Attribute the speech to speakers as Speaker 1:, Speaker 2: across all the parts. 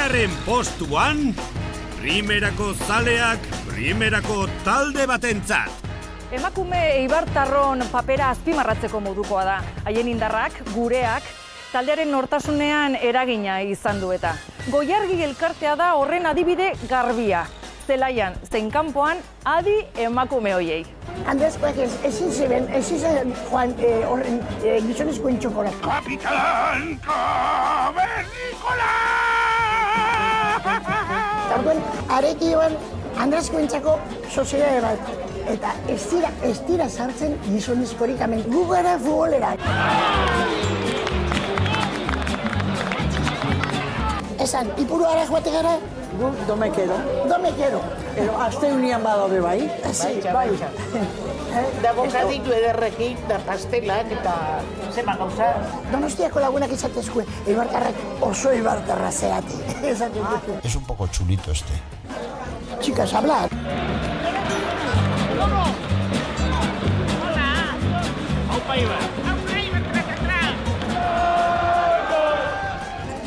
Speaker 1: Bigarren postuan, primerako zaleak, primerako talde batentzat.
Speaker 2: Emakume eibartarron papera azpimarratzeko modukoa da. Haien indarrak, gureak, taldearen nortasunean eragina izan du eta. Goiargi elkartea da horren adibide garbia. Zelaian, zein kanpoan, adi emakume hoiei.
Speaker 3: Andreskoak ezin zen joan horren gizonezkoen txokola.
Speaker 4: Kapitalan Kavernícola!
Speaker 3: Orduan, aretioan Andreskoentzako soziedade bat. Eta ez dira sartzen gizonezkorik hemen. Gu gara futbolerak. Esan, ipuruara joate gara?
Speaker 5: Gu domekero.
Speaker 3: Domekero.
Speaker 5: Ero, azte unian badaude bai.
Speaker 3: Bai.
Speaker 6: Da bokaditu ederrekin, da pastelak eta zema gauza.
Speaker 3: Donostiako lagunak izatezkue, eibartarrak oso eibartarra zeate.
Speaker 4: Es un poco chulito este.
Speaker 3: Chicas, hablar.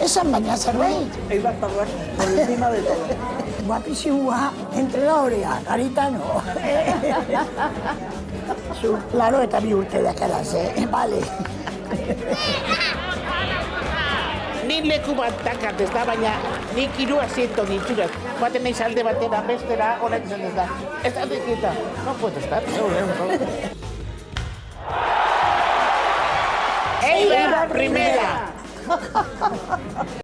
Speaker 3: Esan baina zerbait.
Speaker 5: Eibartarrak, por encima de todo.
Speaker 3: Guapísimua, entrenadorea, Garitano. Zu, laro eta 2 urte dakalaz, Bale.
Speaker 6: Nik leku bat dakat ez da, baina nik 3 asiento dituraz. Baten naiz alde batera, bestera, honek zen ez da. Ez da dikita, no puedo estar. Eibar primera!